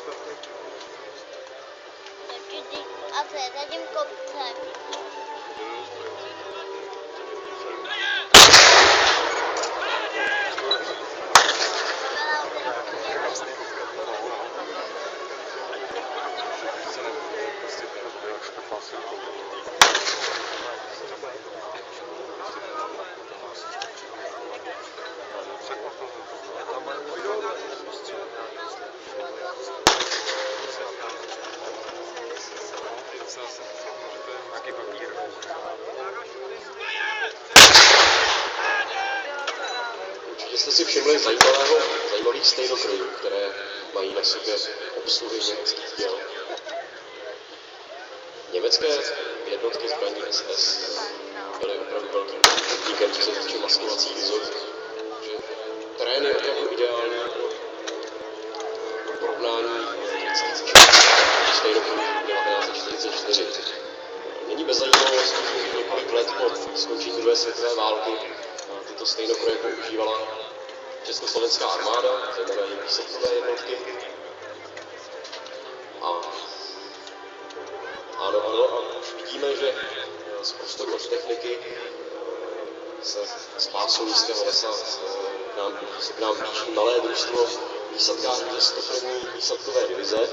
A co je za tím kopcem? Určitě jste si všimli zajímavých stejnokrojů, které mají na sobě obsluhy německých děl. Německé jednotky zbraní SS byly opravdu velkým podnikem, co se týče maskovacích vzorů. Terén je opravdu ideální pro porovnání stejnokrojů 1944. Není bez zajímavosti, že několik let po skončení druhé světové války tyto stejnokroje používala československá armáda, zejména její výsadkové jednotky. A už vidíme, že z prostoru od techniky se z pásu nízkého lesa se k nám blíží malé družstvo výsadkářů ze 101. výsadkové divize.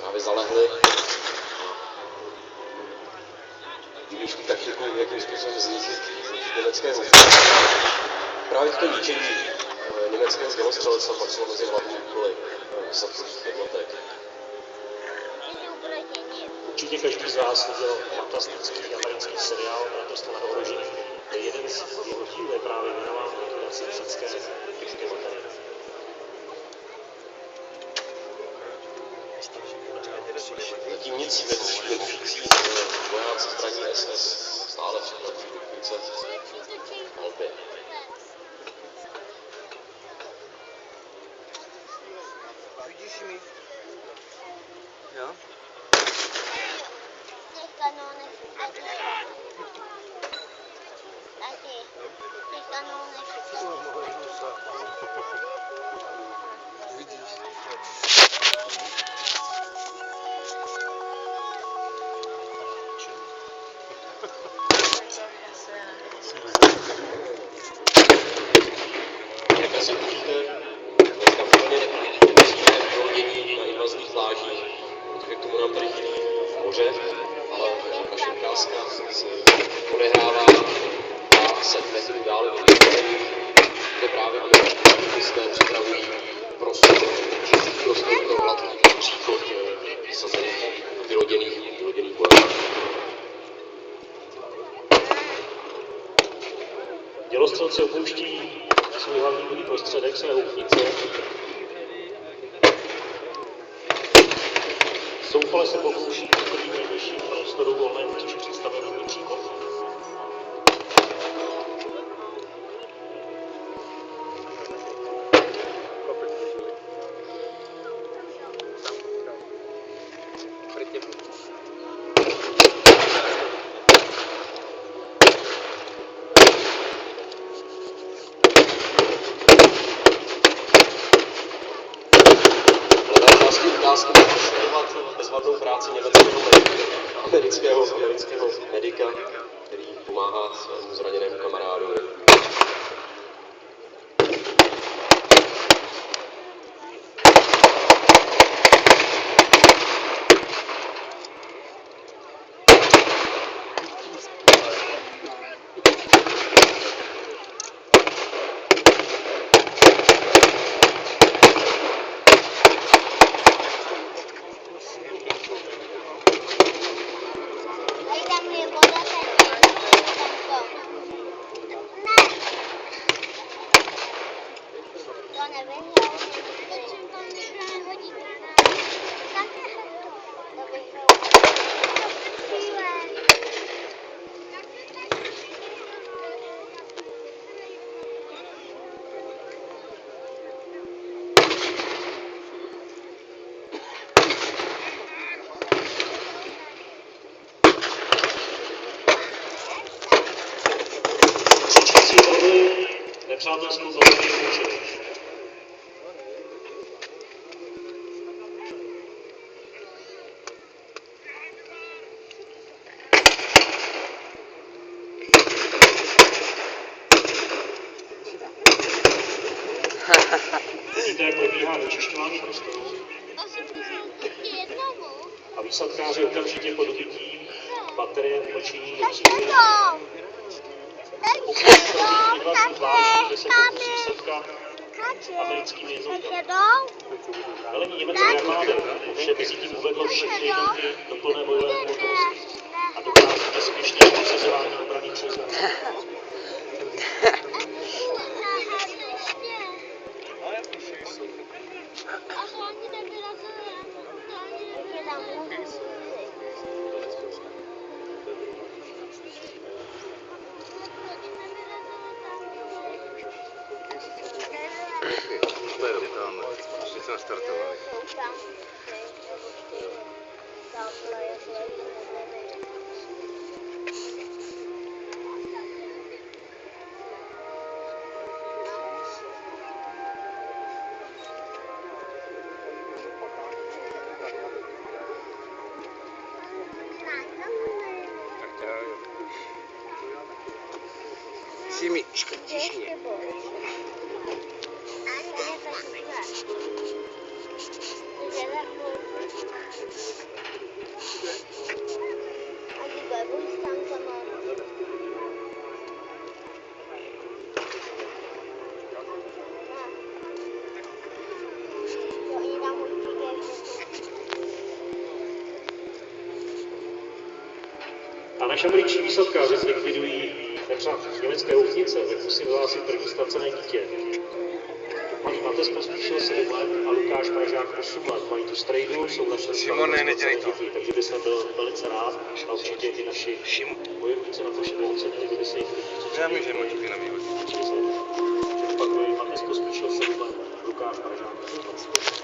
Právě zalehli vymýšlí taktiku, jakým způsobem zničit německého útoku. Právě v tom ničení německého dělostřelectva patřilo mezi hlavní úkoly výsadkových jednotek. Určitě každý z vás viděl fantastický americký seriál Bratrstvo nad ohrožením, kde jeden z jeho dílů je právě věnován likvidaci výsadské loterie. Zatím nic netušící vojáci zbraní SS stále připravují ručnice v Alpě. Vidíš mi? Jo? Jak asi tušíte, dneska úplně musíme vylodění na invazních plážích, protože k tomu nám tady chybí moře, ale naše ukázka se odehrává 7 metrů dále od vylodění, kde právě američtí aktivisté připravují prostor pro hladký příchod vysazených vyloděných vojáků. Dělostřelci opouští svůj hlavní bojový prostředek, své houfnice. Zoufale se pokouší ukrýt nejbližším prostoru volnému, což je představený příkop. Bezvadnou práci amerického medika, který pomáhá svému zraněnému kamarádovi. Nepřátelskou baterii může. uskutečňování prostoru 81. a výsadkáři okamžitě po dobytí baterie umlčení Tak jedou. kde se pokusí setkat americkými jednotkami. Velení německé armády ovšem mezi tím uvedlo všechny jednotky do plné bojové pohotovosti a dokáže bezpečné prosazování obranných přezů. A hlavně nevyrazili. To je dobře, tam. Už jsme nastartovali. Si mi škrtíš mě. A naše američtí výsadkáři zlikvidují nepřátelské německé houfnice, tak musím vyhlásit první ztracené dítě. Mají Matez Pospíšil 7 let a Lukáš Pražák 8 let. Mají tu strejdu, jsou naše Šimone, nedělej to. děti, takže bych byl velice rád a určitě i naši bojovníci na to všechno ocenili, kdyby se jich lidí. Já můžeme motivy na vývod. Opakuji, Matez Pospíšil 7 let, Lukáš Pražák 8 let.